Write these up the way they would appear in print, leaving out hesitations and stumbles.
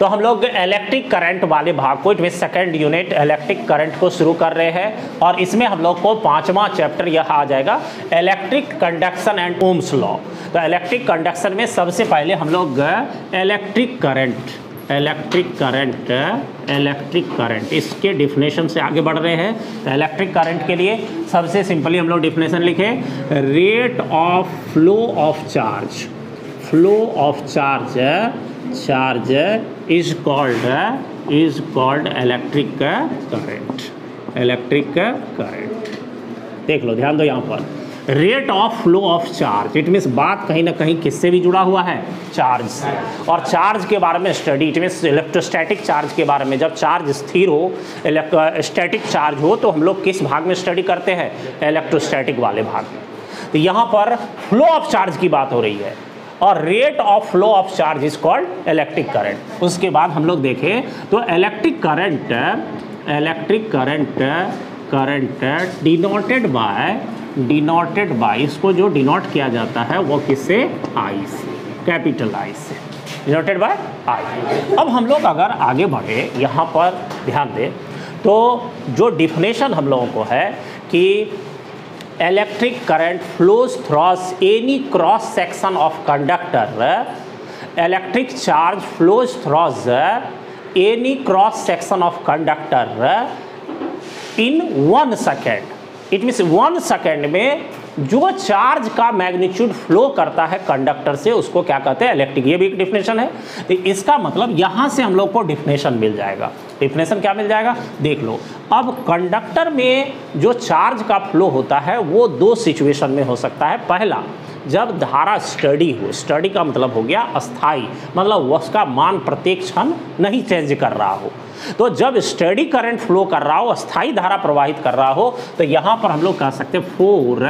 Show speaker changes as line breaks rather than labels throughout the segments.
तो हम लोग इलेक्ट्रिक करंट वाले भाग को, it mean second unit electric current को शुरू कर रहे हैं और इसमें हम लोग को 5वां चैप्टर यह आ जाएगा, electric conduction and Ohm's law. तो इलेक्ट्रिक कंडक्शन में सबसे पहले हम लोग इलेक्ट्रिक करंट इसके डिफिनेशन से आगे बढ़ रहे हैं। तो इलेक्ट्रिक करंट के लिए सबसे सिंपली हम लोग डिफिनेशन लिखे, rate of flow of charge, charge is called electric current. देख लो, ध्यान दो यहाँ पर, rate of flow of charge, it means बात कहीं ना कहीं किससे भी जुड़ा हुआ है, चार्ज से। और चार्ज के बारे में study, it means electrostatic charge के बारे में, जब चार्ज स्थिर हो, स्टैटिक चार्ज हो, तो हम लोग किस भाग में स्टडी करते हैं, इलेक्ट्रोस्टैटिक वाले भाग में। तो यहाँ पर फ्लो ऑफ चार्ज की बात हो रही है और rate of flow of charge is called electric current. उसके बाद हम लोग देखें तो इलेक्ट्रिक करंट डिनोटेड बाय, इसको जो डिनोट किया जाता है वो किससे, आई से, कैपिटल आई से, डिनोटेड बाय आई। अब हम लोग अगर आगे बढ़े, यहाँ पर ध्यान दें तो जो डिफिनेशन हम लोगों को है कि electric current flows through any cross section of conductor, electric charge flows through any cross section of conductor in 1 second. It means 1 second में जो चार्ज का मैग्नीट्यूड फ्लो करता है कंडक्टर से, उसको क्या कहते हैं, इलेक्ट्रिक। ये भी एक डिफिनेशन है। तो इसका मतलब यहाँ से हम लोग को डिफिनेशन मिल जाएगा। डिफिनेशन क्या मिल जाएगा, देख लो। अब कंडक्टर में जो चार्ज का फ्लो होता है वो 2 सिचुएशन में हो सकता है। पहला, जब धारा स्टडी हो, स्टडी का मतलब हो गया अस्थाई, मतलब उसका मान प्रत्येक क्षण नहीं चेंज कर रहा हो। तो जब स्टडी करंट फ्लो कर रहा हो, अस्थाई धारा प्रवाहित कर रहा हो, तो यहाँ पर हम लोग कह सकते हैं for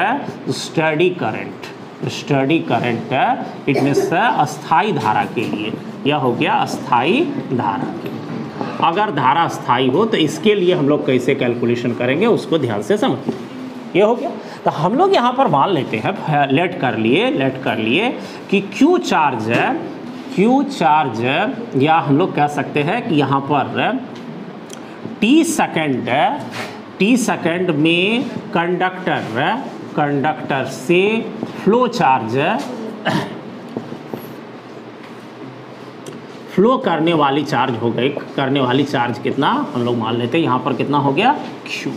study current it means अस्थाई धारा के लिए, यह हो गया अस्थाई धारा के लिए। अगर धारा अस्थाई हो तो इसके लिए हम लोग कैसे कैलकुलेशन करेंगे, उसको ध्यान से समझिए। ये हो गया। तो हम लोग यहाँ पर मान लेते हैं, लेट कर लिए कि क्यू चार्ज या हम लोग कह सकते हैं कि यहाँ पर टी सेकेंड में कंडक्टर से फ्लो करने वाली चार्ज हो गई, करने वाली चार्ज कितना हम लोग मान लेते हैं, यहाँ पर कितना हो गया, क्यू।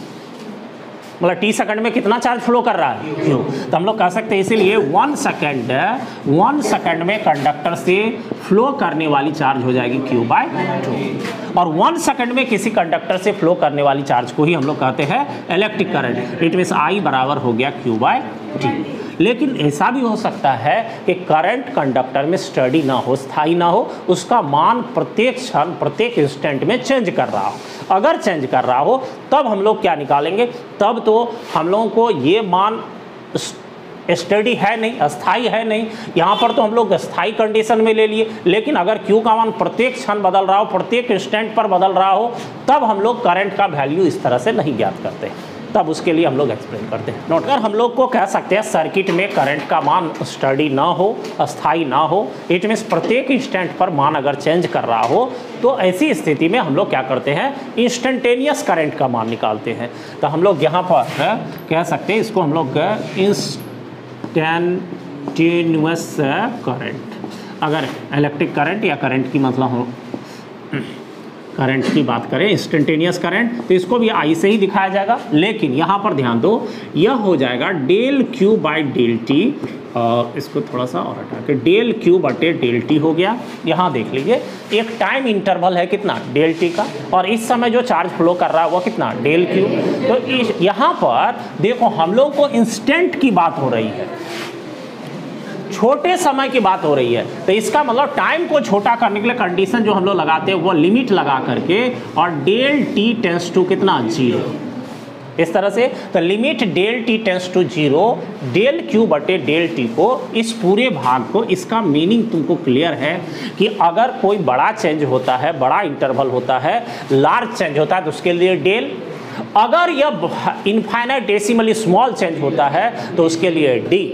मतलब टी सेकंड में कितना चार्ज फ्लो कर रहा है, क्यू। तो हम लोग कह सकते हैं इसीलिए 1 सेकंड में कंडक्टर से फ्लो करने वाली चार्ज हो जाएगी Q/2। और 1 सेकंड में किसी कंडक्टर से फ्लो करने वाली चार्ज को ही हम लोग कहते हैं electric current. It means I बराबर हो गया Q/T। लेकिन ऐसा भी हो सकता है कि करंट कंडक्टर में स्टडी ना हो, स्थायी ना हो, उसका मान प्रत्येक क्षण प्रत्येक इंस्टेंट में चेंज कर रहा हो। अगर चेंज कर रहा हो तब हम लोग क्या निकालेंगे, तब तो हम लोगों को ये मान स्टडी है नहीं, अस्थाई है नहीं, यहाँ पर तो हम लोग अस्थाई कंडीशन में ले लिए। लेकिन अगर क्यू का मान प्रत्येक क्षण बदल रहा हो, प्रत्येक इंस्टेंट पर बदल रहा हो, तब हम लोग करंट का वैल्यू इस तरह से नहीं ज्ञात करते, तब उसके लिए हम लोग एक्सप्लेन करते हैं। नोट कर, हम लोग को कह सकते हैं सर्किट में करंट का मान स्टडी ना हो, अस्थाई ना हो, इट मीन्स प्रत्येक इंस्टेंट पर मान अगर चेंज कर रहा हो, तो ऐसी स्थिति में हम लोग क्या करते हैं, इंस्टेंटेनियस करंट का मान निकालते हैं। तो हम लोग यहाँ पर कह सकते हैं इसको हम लोग इंस्टेंटेनियस करंट, अगर इलेक्ट्रिक करंट या करंट की मतलब हो, करंट की बात करें इंस्टेंटेनियस करंट, तो इसको भी आई से ही दिखाया जाएगा। लेकिन यहाँ पर ध्यान दो, यह हो जाएगा del Q by del T, इसको थोड़ा सा और हटा के डेल क्यू बटे डेल टी हो गया। यहाँ देख लीजिए एक टाइम इंटरवल है कितना, डेल टी का, और इस समय जो चार्ज फ्लो कर रहा है वो कितना, डेल क्यू। तो यहाँ पर देखो हम लोग को इंस्टेंट की बात हो रही है, छोटे समय की बात हो रही है। तो इसका मतलब टाइम को छोटा करने के लिए कंडीशन जो हम लोग लगाते हैं वो लिमिट लगा करके, और डेल टी टेंस टू कितना, 0, इस तरह से। तो limit del T tends to 0, del Q बटे डेल टी को, इस पूरे भाग को, इसका मीनिंग तुमको क्लियर है कि अगर कोई बड़ा चेंज होता है, बड़ा इंटरवल होता है, लार्ज चेंज होता है, तो उसके लिए डेल अगर यह इनफाइनाइटेसिमली स्मॉल चेंज होता है तो उसके लिए डी।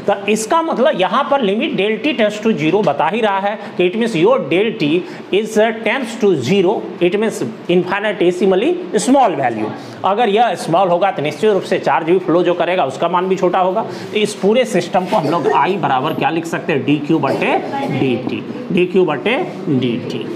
तो इसका मतलब यहाँ पर limit del T tends to 0 बता ही रहा है कि it means your delta is tends to 0, it means infinitesimally small value. अगर यह स्मॉल होगा तो निश्चित रूप से चार्ज भी फ्लो जो करेगा उसका मान भी छोटा होगा। तो इस पूरे सिस्टम को हम लोग आई बराबर क्या लिख सकते हैं, डी क्यू बटे डी टी, डी क्यू बटे डी टी,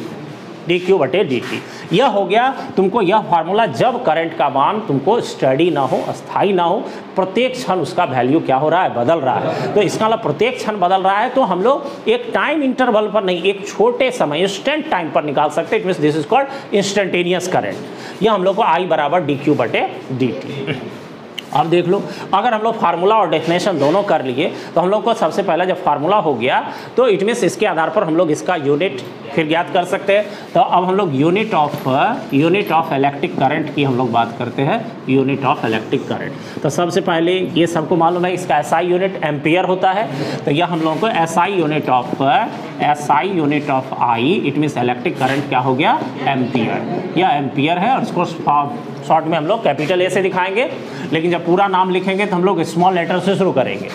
डी क्यू बटे डी टी। यह हो गया तुमको यह फार्मूला, जब करंट का मान तुमको स्टडी ना हो, अस्थाई ना हो, प्रत्येक क्षण उसका वैल्यू क्या हो रहा है, बदल रहा है। तो इसका मतलब प्रत्येक क्षण बदल रहा है तो हम लोग एक टाइम इंटरवल पर नहीं, एक छोटे समय इंस्टेंट टाइम पर निकाल सकते हैं। It means this is called instantaneous current. यह हम लोग को आई बराबर डी क्यू बटे डी टी। अब देख लो, अगर हम लोग फार्मूला और डेफिनेशन दोनों कर लिए तो हम लोग को सबसे पहला जब फार्मूला हो गया तो इट मीन्स इसके आधार पर हम लोग इसका यूनिट फिर ज्ञात कर सकते हैं। तो अब हम लोग यूनिट ऑफ इलेक्ट्रिक करंट की हम लोग बात करते हैं, यूनिट ऑफ इलेक्ट्रिक करंट। तो सबसे पहले ये सबको मालूम है इसका एसआई यूनिट एम्पियर होता है। तो यह हम लोगों को SI unit of I, it means electric current क्या हो गया, एम्पियर। यह एम्पियर है और इसको शॉर्ट में हम लोग कैपिटल ए से दिखाएंगे, लेकिन जब पूरा नाम लिखेंगे तो हम लोग स्मॉल लेटर से शुरू करेंगे।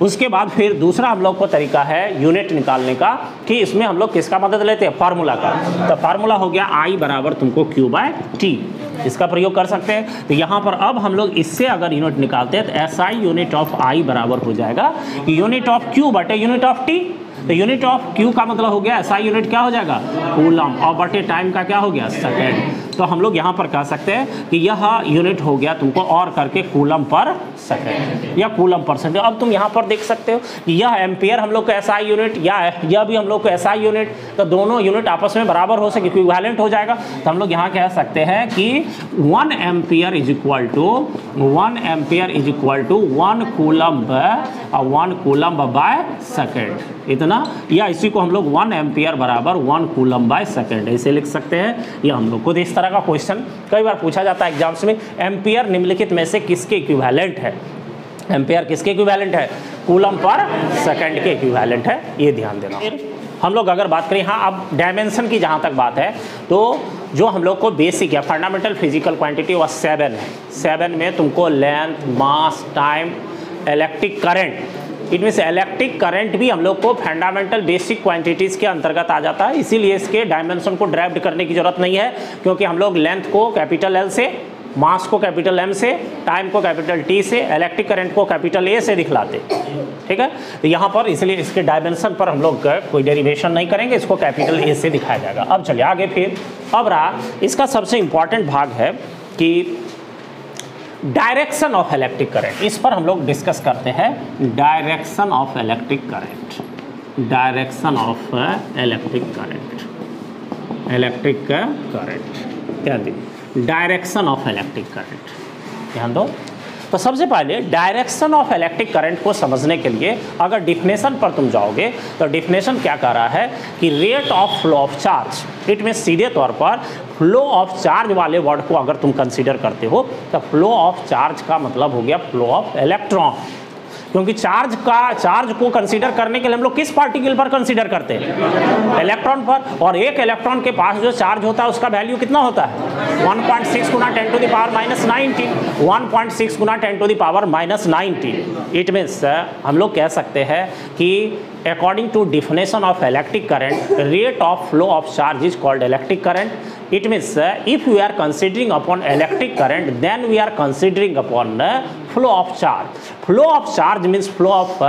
उसके बाद फिर दूसरा हम लोग को तरीका है यूनिट निकालने का कि इसमें हम लोग किसका मदद लेते हैं, फार्मूला का। तो फार्मूला हो गया आई बराबर तुमको क्यू बाय टी, इसका प्रयोग कर सकते हैं। तो यहाँ पर अब हम लोग इससे अगर यूनिट निकालते हैं तो एस आई यूनिट ऑफ आई बराबर हो जाएगा यूनिट ऑफ क्यू बटे यूनिट ऑफ टी। तो यूनिट ऑफ क्यू का मतलब हो गया एसआई यूनिट क्या हो जाएगा, कूलम, और बटे टाइम का क्या हो गया, सेकेंड। तो हम लोग यहाँ पर कह सकते हैं कि यह यूनिट हो गया तुमको और करके कूलम पर सेकेंड या कूलम पर सेकेंड। अब तुम यहाँ पर देख सकते हो कि यह एम्पियर हम लोग को एसआई यूनिट या यह भी हम लोग को एसआई यूनिट, तो दोनों यूनिट आपस में बराबर हो सके, इक्विवेलेंट हो जाएगा। तो हम लोग यहाँ कह सकते हैं कि 1 ampere is equal to 1 coulomb by second, इतना, या इसी को हम लोग 1 एम्पियर बराबर 1 कूलम बाय सेकेंड ऐसे लिख सकते हैं। यह हम लोग को इस तरह का क्वेश्चन कई बार पूछा जाता है एग्जाम्स में, एम्पियर निम्नलिखित में से किसके इक्विवेलेंट है, एम्पियर किसके इक्विवेलेंट है, कूलम पर सेकेंड के इक्विवेलेंट है, ये ध्यान देना। हम लोग अगर बात करें, हाँ अब डायमेंशन की जहाँ तक बात है तो जो हम लोग को बेसिक या फंडामेंटल फिजिकल क्वांटिटी वह 7 है। 7 में तुमको length, mass, time, electric current, it means electric current भी हम लोग को फंडामेंटल बेसिक क्वांटिटीज़ के अंतर्गत आ जाता है। इसीलिए इसके डायमेंशन को ड्राइव करने की जरूरत नहीं है, क्योंकि हम लोग लेंथ को कैपिटल एल से, मास को कैपिटल एम से, टाइम को कैपिटल टी से, इलेक्ट्रिक करंट को कैपिटल ए से दिखलाते। ठीक है, तो यहाँ पर इसलिए इसके डायमेंशन पर हम लोग कोई डेरिवेशन नहीं करेंगे, इसको कैपिटल ए से दिखाया जाएगा। अब चलिए आगे फिर, अब रहा इसका सबसे इंपॉर्टेंट भाग है कि डायरेक्शन ऑफ इलेक्ट्रिक करंट। इस पर हम लोग डिस्कस करते हैं, direction of electric current, direction of electric current, electric current क्या दी, डायरेक्शन ऑफ इलेक्ट्रिक करंट, ध्यान दो। तो सबसे पहले डायरेक्शन ऑफ इलेक्ट्रिक करंट को समझने के लिए अगर डिफिनेशन पर तुम जाओगे तो डिफिनेशन क्या कह रहा है कि rate of flow of charge, it mean सीधे तौर पर फ्लो ऑफ चार्ज वाले वर्ड को अगर तुम कंसीडर करते हो तो फ्लो ऑफ चार्ज का मतलब हो गया फ्लो ऑफ इलेक्ट्रॉन, क्योंकि चार्ज को कंसीडर करने के लिए हम लोग किस पार्टिकल पर कंसीडर करते हैं, इलेक्ट्रॉन पर। और एक इलेक्ट्रॉन के पास जो चार्ज होता है उसका वैल्यू कितना होता है, 1.6 गुना 10 टू द पावर माइनस 19, 1.6 गुना 10 to the power minus 19। It means हम लोग कह सकते हैं कि according to definition of electric current, rate of flow of charge is called electric current. It means if we are considering upon electric current, then we are considering upon flow of charge. Flow of charge means flow of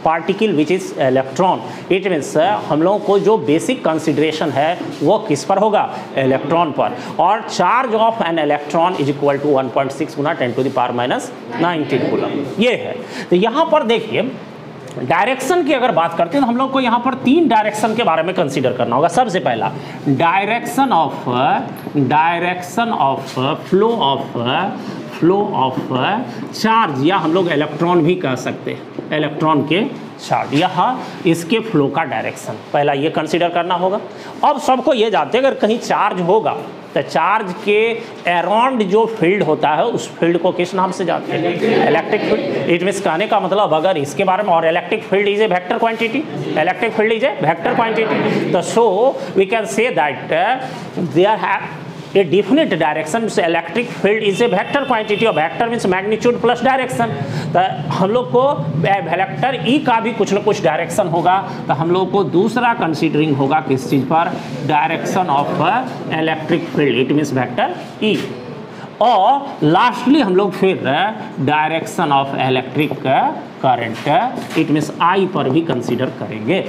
particle which is electron. It means हम लोगों को जो basic consideration है वो किस पर होगा, electron पर। और charge of an electron is equal to 1.6 गुना 10 to the power minus 19 coulomb, ये है। तो यहाँ पर देखिए डायरेक्शन की अगर बात करते हैं तो हम लोग को यहाँ पर 3 डायरेक्शन के बारे में कंसीडर करना होगा। सबसे पहला direction of flow of charge, या हम लोग इलेक्ट्रॉन भी कह सकते हैं, इलेक्ट्रॉन के चार्ज, यह इसके फ्लो का डायरेक्शन पहला ये कंसीडर करना होगा। अब सबको ये जानते हैं अगर कहीं चार्ज होगा तो चार्ज के अराउंड जो फील्ड होता है उस फील्ड को किस नाम से जानते हैं, इलेक्ट्रिक फील्ड। इट मीन्स कहने का मतलब अगर इसके बारे में, और electric field is a vector quantity, electric field is a vector quantity, तो so we can say that a definite direction electric field is a vector quantity और vector means magnitude plus direction. तो हम लोग को vector E का भी कुछ न कुछ डायरेक्शन होगा, तो हम लोग को दूसरा कंसीडरिंग होगा किस चीज़ पर, direction of electric field, it means vector E. और लास्टली हम लोग फिर direction of electric current, it means I पर भी कंसीडर करेंगे।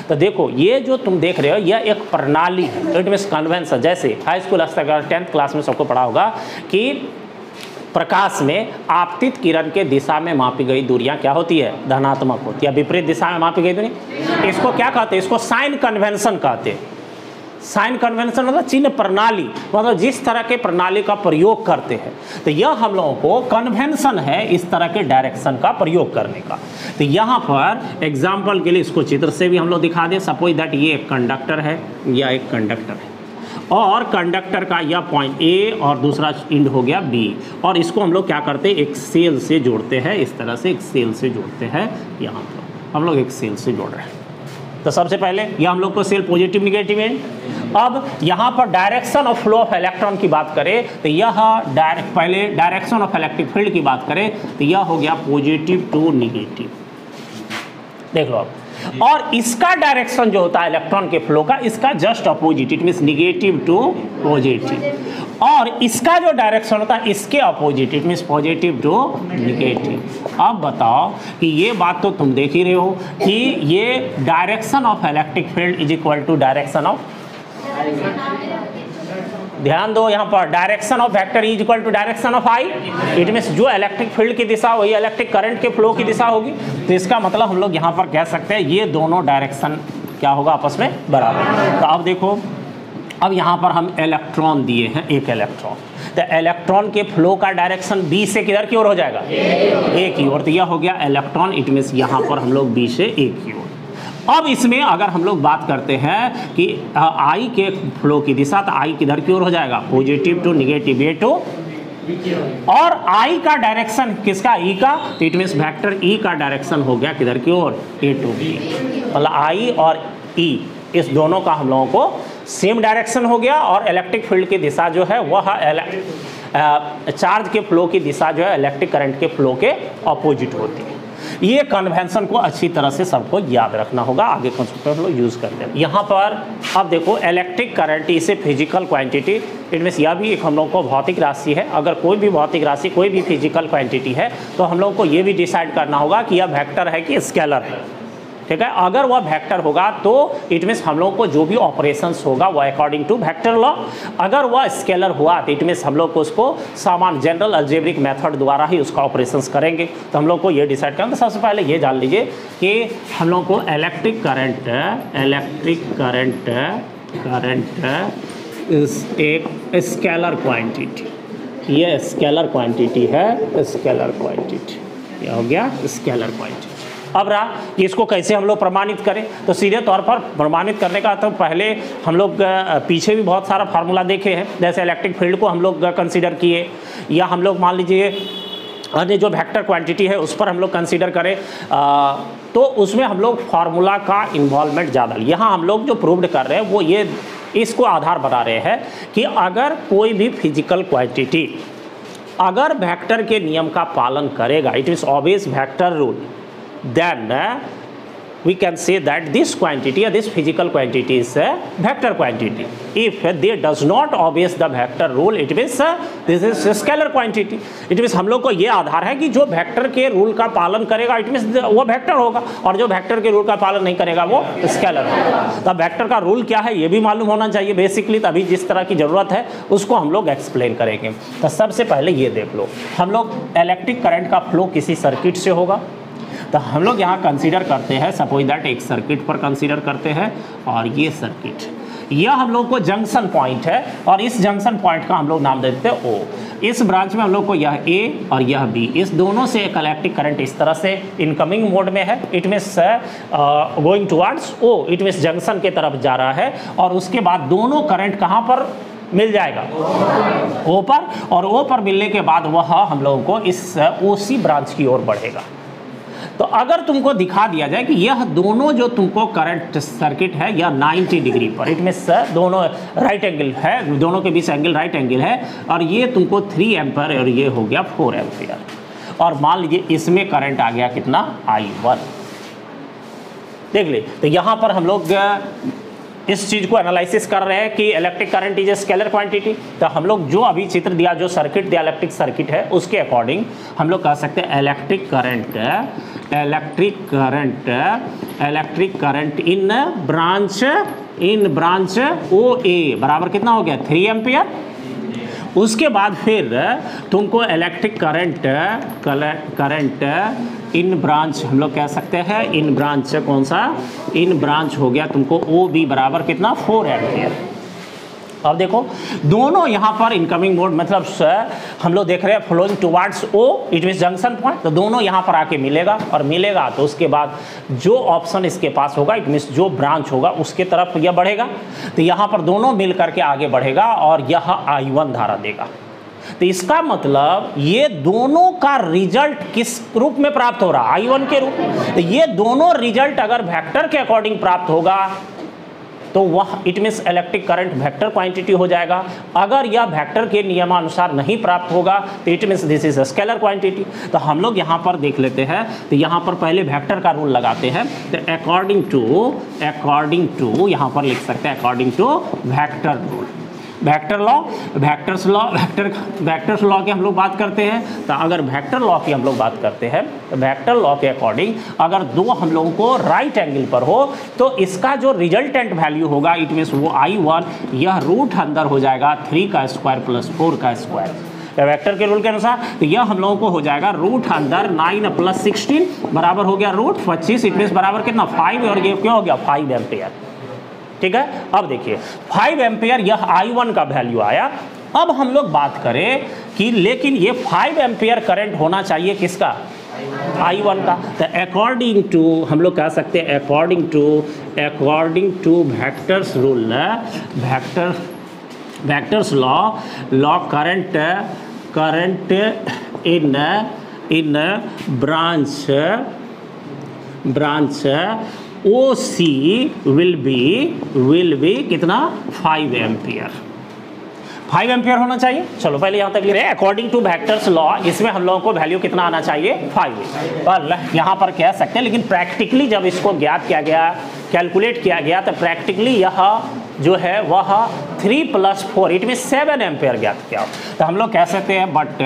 तो देखो ये जो तुम देख रहे हो यह एक प्रणाली है, इट मीन्स कन्वेंशन। जैसे हाई स्कूल स्तर 10th क्लास में सबको पढ़ा होगा कि प्रकाश में आपतित किरण के दिशा में मापी गई दूरियां क्या होती है, धनात्मक होती है। विपरीत दिशा में मापी गई दूरी, इसको क्या कहते हैं, इसको साइन कन्वेंशन कहते हैं। साइन कन्वेंशन मतलब चिन्ह प्रणाली, मतलब जिस तरह के प्रणाली का प्रयोग करते हैं। तो यह हम लोगों को कन्वेंशन है इस तरह के डायरेक्शन का प्रयोग करने का। तो यहाँ पर एग्जाम्पल के लिए इसको चित्र से भी हम लोग दिखा दें। सपोज दैट ये एक कंडक्टर है, या एक कंडक्टर है और कंडक्टर का यह पॉइंट ए और दूसरा एंड हो गया बी, और इसको हम लोग क्या करते हैं, एक सेल से जोड़ते हैं। इस तरह से एक सेल से जोड़ते हैं। यहाँ पर हम लोग एक सेल से जोड़ रहे हैं। तो सबसे पहले यह हम लोग को सेल पॉजिटिव निगेटिव एंड। अब यहाँ पर direction of flow of electron की बात करें तो यह पहले डायरेक्शन ऑफ इलेक्ट्रिक फील्ड की बात करें तो यह हो गया पॉजिटिव टू निगेटिव, देख लो अब। और इसका डायरेक्शन जो होता है इलेक्ट्रॉन के फ्लो का, इसका just opposite, it means negative to positive. और इसका जो डायरेक्शन होता है इसके opposite, it means positive to negative. अब बताओ कि ये बात तो तुम देख ही रहे हो कि ये direction of electric field is equal to direction of, ध्यान दो यहाँ पर, direction of vector is equal to direction of I. It means जो इलेक्ट्रिक फील्ड की दिशा वही इलेक्ट्रिक करंट के फ्लो की दिशा होगी। तो इसका मतलब हम लोग यहाँ पर कह सकते हैं ये दोनों डायरेक्शन क्या होगा, आपस में बराबर। तो अब देखो, अब यहाँ पर हम इलेक्ट्रॉन दिए हैं, एक इलेक्ट्रॉन, तो इलेक्ट्रॉन के फ्लो का डायरेक्शन बी से किधर की ओर हो जाएगा, ए की ओर। तो यह हो गया इलेक्ट्रॉन, इट मीन्स यहाँ पर हम लोग बी से ए की ओर। अब इसमें अगर हम लोग बात करते हैं कि आई के फ्लो की दिशा, तो आई किधर की ओर हो जाएगा, positive to negative, A to. और आई का डायरेक्शन किसका, ई का, तो इट मीन्स वेक्टर ई का डायरेक्शन हो गया किधर की ओर, ए टू बी। मतलब आई और ई इस दोनों का हम लोगों को सेम डायरेक्शन हो गया। और इलेक्ट्रिक फील्ड की दिशा जो है वह चार्ज के फ्लो की दिशा जो है इलेक्ट्रिक करंट के फ्लो के अपोजिट होती है। ये कन्वेंशन को अच्छी तरह से सबको याद रखना होगा, आगे कंसेप्ट हम लोग यूज़ करते हैं। यहाँ पर अब देखो electric current is a physical quantity, it means यह भी एक हम लोग को भौतिक राशि है। अगर कोई भी भौतिक राशि, कोई भी फिजिकल क्वांटिटी है तो हम लोग को ये भी डिसाइड करना होगा कि यह वेक्टर है कि स्केलर है, ठीक है। अगर वह वेक्टर होगा तो इट मीन्स हम लोग को जो भी ऑपरेशंस होगा वह अकॉर्डिंग टू वेक्टर लॉ। अगर वह स्केलर हुआ तो इट मीन्स हम लोग को उसको सामान्य जनरल अलजेब्रिक मेथड द्वारा ही उसका ऑपरेशंस करेंगे। तो हम लोग को ये डिसाइड करना, तो सबसे पहले ये जान लीजिए कि हम लोग को इलेक्ट्रिक करंट इज एक स्केलर क्वांटिटी, ये स्केलर क्वांटिटी है, स्केलर क्वांटिटी, ये हो गया स्केलर क्वांटिटी। अब रहा कि इसको कैसे हम लोग प्रमाणित करें, तो सीधे तौर पर प्रमाणित करने का तो पहले हम लोग पीछे भी बहुत सारा फार्मूला देखे हैं। जैसे इलेक्ट्रिक फील्ड को हम लोग कंसीडर किए, या हम लोग मान लीजिए अन्य जो वेक्टर क्वांटिटी है उस पर हम लोग कंसीडर करें, तो उसमें हम लोग फार्मूला का इन्वॉल्वमेंट ज़्यादा। यहाँ हम लोग जो प्रूव्ड कर रहे हैं वो ये इसको आधार बता रहे हैं कि अगर कोई भी फिजिकल क्वांटिटी अगर वेक्टर के नियम का पालन करेगा, it means obvious vector rule, then we can say that this quantity or this physical quantity is a vector quantity. If they does not obey the vector rule, it means this is a scalar quantity. It means हम लोग को ये आधार है कि जो vector के rule का पालन करेगा इट मीन्स वो वेक्टर होगा, और जो वेक्टर के रूल का पालन नहीं करेगा वो स्केलर होगा। तो वेक्टर का रूल क्या है ये भी मालूम होना चाहिए बेसिकली, तभी जिस तरह की ज़रूरत है उसको हम लोग एक्सप्लेन करेंगे। तो सबसे पहले ये देख लो, हम लोग इलेक्ट्रिक करंट का फ्लो किसी सर्किट से होगा, तो हम लोग यहाँ कंसीडर करते हैं, सपोज दैट एक सर्किट पर कंसीडर करते हैं, और ये सर्किट, यह हम लोग को जंक्शन पॉइंट है, और इस जंक्शन पॉइंट का हम लोग नाम देते हैं ओ। इस ब्रांच में हम लोग को यह ए और यह बी, इस दोनों से एक इलेक्ट्रिक करंट इस तरह से इनकमिंग मोड में है, it means going towards O, it means junction के तरफ जा रहा है। और उसके बाद दोनों करंट कहाँ पर मिल जाएगा, ओ पर, और ओ पर मिलने के बाद वह हम लोगों को इस ओसी ब्रांच की ओर बढ़ेगा। तो अगर तुमको दिखा दिया जाए कि यह दोनों जो तुमको करंट सर्किट है यह 90 डिग्री पर, इट मीन्स दोनों राइट एंगल है, दोनों के बीच एंगल राइट एंगल है, और ये तुमको 3 एम्पीयर और ये हो गया 4 एम्पीयर, और मान लीजिए इसमें करंट आ गया कितना I1। देख ले, तो यहाँ पर हम लोग इस चीज़ को एनालिसिस कर रहे हैं कि electric current is a scalar quantity. तो हम लोग जो अभी चित्र दिया, जो सर्किट दिया इलेक्ट्रिक सर्किट है, उसके अकॉर्डिंग हम लोग कह सकते हैं electric current in branch OA बराबर कितना हो गया 3 एम्पियर। उसके बाद फिर तुमको इलेक्ट्रिक करंट इन ब्रांच हम लोग कह सकते हैं, इन ब्रांच कौन सा, इन ब्रांच हो गया तुमको OB बराबर कितना 4 एम्पियर। अब देखो दोनों यहाँ पर इनकमिंग मोड मतलब हम लोग देख रहे हैं flowing towards O, it means junction point, तो दोनों यहाँ पर आके मिलेगा, और मिलेगा तो उसके बाद जो ऑप्शन इसके पास होगा, इट मीन्स जो ब्रांच होगा उसके तरफ यह बढ़ेगा, तो यहाँ पर दोनों मिल करके आगे बढ़ेगा और यह I1 धारा देगा। तो इसका मतलब ये दोनों का रिजल्ट किस रूप में प्राप्त हो रहा है, I1 के रूप। तो ये दोनों रिजल्ट अगर वेक्टर के अकॉर्डिंग प्राप्त होगा तो वह it means electric current vector quantity हो जाएगा। अगर यह वेक्टर के नियमानुसार नहीं प्राप्त होगा तो it means this is a scalar quantity. तो हम लोग यहाँ पर देख लेते हैं, तो यहाँ पर पहले वेक्टर का रूल लगाते हैं। तो अकॉर्डिंग टू यहाँ पर लिख सकते हैं according to vector rule, vector law, vectors law की हम लोग बात करते हैं। तो अगर वेक्टर लॉ की हम लोग बात करते हैं तो वेक्टर लॉ के अकॉर्डिंग अगर दो हम लोगों को राइट एंगल पर हो तो इसका जो रिजल्टेंट वैल्यू होगा इट मीन्स वो I1 यह रूट अंदर हो जाएगा 3 का स्क्वायर प्लस 4 का स्क्वायर। वेक्टर के रूल के अनुसार तो यह हम लोगों को हो जाएगा रूट अंदर 9 प्लस 16 बराबर हो गया रूट 25, इट मीन्स बराबर कितना 5, और ये क्या हो गया 5 एम्पियर। ठीक है, अब देखिए 5 एम्पियर यह I1 का वैल्यू आया। अब हम लोग बात करें कि लेकिन ये 5 एम्पियर करंट होना चाहिए किसका, I1 का। तो अकॉर्डिंग टू हम लोग कह सकते हैं according two vectors rule, vectors law current in branch OC will be कितना 5 एम्पियर, 5 एम्पियर होना चाहिए। चलो पहले यहाँ तक क्लियर है। अकॉर्डिंग टू वेक्टर्स लॉ इसमें हम लोगों को वैल्यू कितना आना चाहिए 5, पर यहाँ पर कह सकते हैं, लेकिन प्रैक्टिकली जब इसको ज्ञात किया गया, कैलकुलेट किया गया, तो प्रैक्टिकली यह जो है वह 3 + 4 इट मीन 7 एम्पियर ज्ञात किया। तो हम लोग कह सकते हैं, बट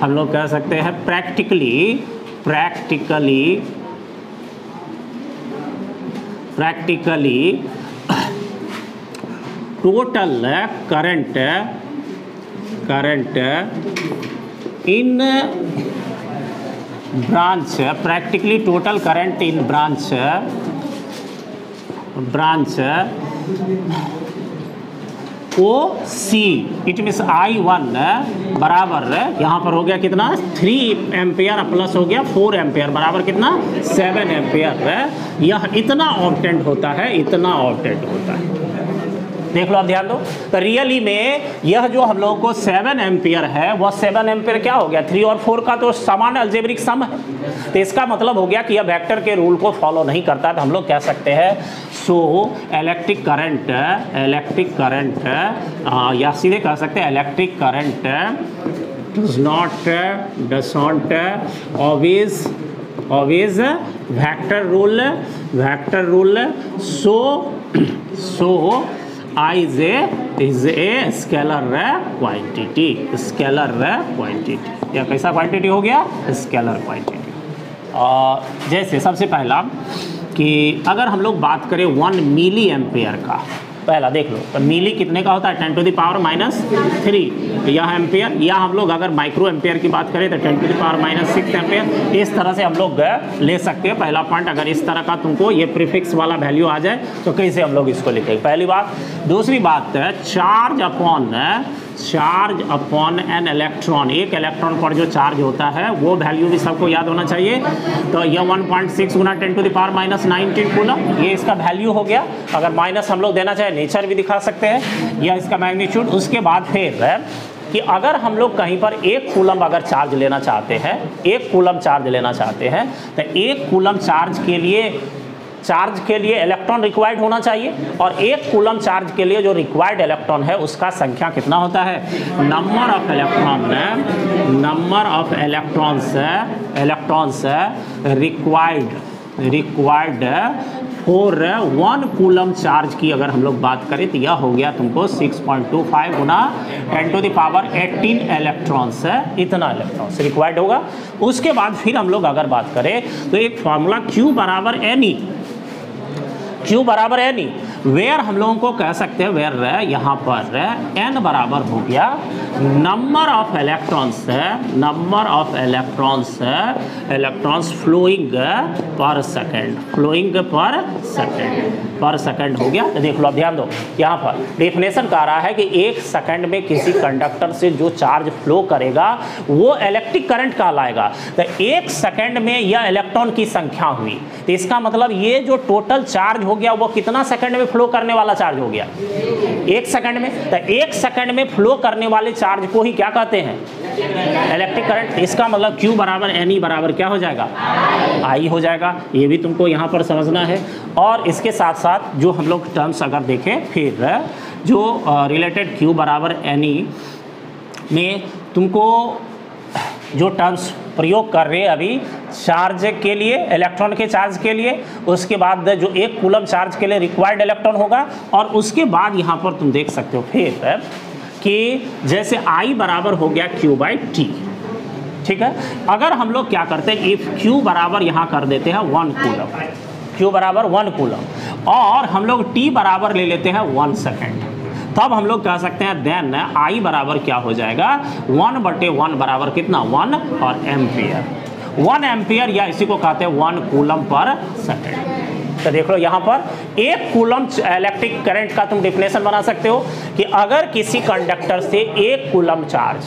हम लोग कह सकते हैं practically total current in branch, practically total current in branch OC it means I1 बराबर यहाँ पर हो गया कितना 3 एम्पियर प्लस हो गया 4 एम्पियर बराबर कितना 7 एम्पियर। यह इतना ऑब्टेंट होता है, देख लो आप ध्यान दो। तो रियली में यह जो हम लोगों को 7 एम्पियर है वह 7 एम्पियर क्या हो गया 3 और 4 का तो समान अलजेब्रिक सम है। तो इसका मतलब हो गया कि यह वेक्टर के रूल को फॉलो नहीं करता है। तो हम लोग कह सकते हैं सो इलेक्ट्रिक करंट या सीधे कह सकते हैं electric current does not always vector rule so I is a scalar quantity, या कैसा क्वांटिटी हो गया स्केलर क्वांटिटी। जैसे सबसे पहला कि अगर हम लोग बात करें 1 मिली एम्पेयर का, पहला देख लो तो मिली कितने का होता है 10⁻³ यह एम्पेयर, या हम लोग अगर माइक्रो एम्पेयर की बात करें तो 10⁻⁶ एम्पेयर। इस तरह से हम लोग ले सकते हैं। पहला पॉइंट अगर इस तरह का तुमको ये प्रीफिक्स वाला वैल्यू आ जाए तो कैसे हम लोग इसको लिखेंगे, पहली बात। दूसरी बात चार्ज अपॉन एन इलेक्ट्रॉन, एक इलेक्ट्रॉन पर जो चार्ज होता है वो वैल्यू भी सबको याद होना चाहिए। तो यह 1.6 × 10⁻⁹ कूलम, ये इसका वैल्यू हो गया। अगर माइनस हम लोग देना चाहे नेचर भी दिखा सकते हैं, या इसका मैग्नीट्यूड। उसके बाद फिर कि अगर हम लोग कहीं पर 1 कूलम अगर चार्ज लेना चाहते हैं, 1 कूलम चार्ज लेना चाहते हैं, तो 1 कूलम चार्ज के लिए इलेक्ट्रॉन रिक्वायर्ड होना चाहिए, और 1 कूलम चार्ज के लिए जो रिक्वायर्ड इलेक्ट्रॉन है उसका संख्या कितना होता है, number of electrons required for 1 coulomb charge की अगर हम लोग बात करें तो यह हो गया तुमको 6.25 गुना 10⁻18 इलेक्ट्रॉन्स है, इतना इलेक्ट्रॉन्स रिक्वायर्ड होगा। उसके बाद फिर हम लोग अगर बात करें तो एक फॉर्मूला Q बराबर एनी, वेयर हम लोगों को कह सकते हैं वेयर यहाँ पर n बराबर हो गया number of electrons flowing per second हो गया। तो देख लो, अब ध्यान दो, यहाँ पर डेफिनेशन कह रहा है कि 1 सेकंड में किसी कंडक्टर से जो चार्ज फ्लो करेगा वो इलेक्ट्रिक करंट कहलाएगा। तो 1 सेकंड में यह इलेक्ट्रॉन की संख्या हुई, तो इसका मतलब ये जो टोटल चार्ज हो गया वो कितना सेकंड में फ्लो करने वाला चार्ज हो गया, 1 सेकंड में। तो 1 सेकंड में फ्लो करने वाले चार्ज को ही क्या कहते हैं, इलेक्ट्रिक करंट। इसका मतलब Q बराबर NE बराबर क्या हो जाएगा, I हो जाएगा। ये भी तुमको यहाँ पर समझना है। और इसके साथ साथ जो हम लोग टर्म्स अगर देखें फिर जो रिलेटेड Q बराबर NE में तुमको जो टर्म्स प्रयोग कर रहे हैं अभी चार्ज के लिए, इलेक्ट्रॉन के चार्ज के लिए, उसके बाद जो 1 कूलम चार्ज के लिए रिक्वायर्ड इलेक्ट्रॉन होगा, और उसके बाद यहाँ पर तुम देख सकते हो फिर कि जैसे I बराबर हो गया Q/T, ठीक है। अगर हम लोग क्या करते हैं, इफ Q बराबर यहाँ कर देते हैं 1 कूलम, Q बराबर 1 कूलम, और हम लोग T बराबर ले लेते हैं 1 सेकेंड, तब हम लोग कह सकते हैं देन I बराबर क्या हो जाएगा, 1/1 बराबर कितना, 1 और एम्पियर, 1 एम्पियर, या इसी को कहते हैं 1 कूलम पर सेकेंड। तो देख लो यहाँ पर 1 कूलम इलेक्ट्रिक करंट का तुम डिफिनेशन बना सकते हो कि अगर किसी कंडक्टर से 1 कूलम चार्ज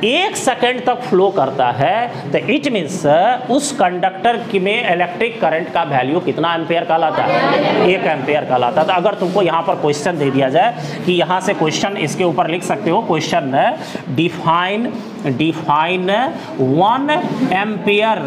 1 सेकंड तक फ्लो करता है तो इट मीन्स उस कंडक्टर में इलेक्ट्रिक करंट का वैल्यू कितना एम्पेयर कहलाता है, 1 एम्पेयर कहलाता है। तो अगर तुमको यहाँ पर क्वेश्चन दे दिया जाए कि यहाँ से क्वेश्चन इसके ऊपर लिख सकते हो, question define 1 ampere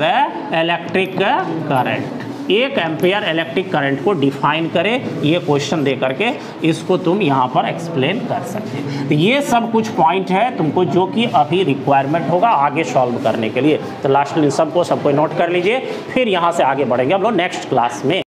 electric current, 1 ampere electric current को डिफाइन करे, ये क्वेश्चन दे करके इसको तुम यहाँ पर एक्सप्लेन कर सकते हैं। तो ये सब कुछ पॉइंट है तुमको जो कि अभी रिक्वायरमेंट होगा आगे सॉल्व करने के लिए। तो लास्ट में सबको नोट कर लीजिए, फिर यहाँ से आगे बढ़ेंगे हम लोग नेक्स्ट क्लास में।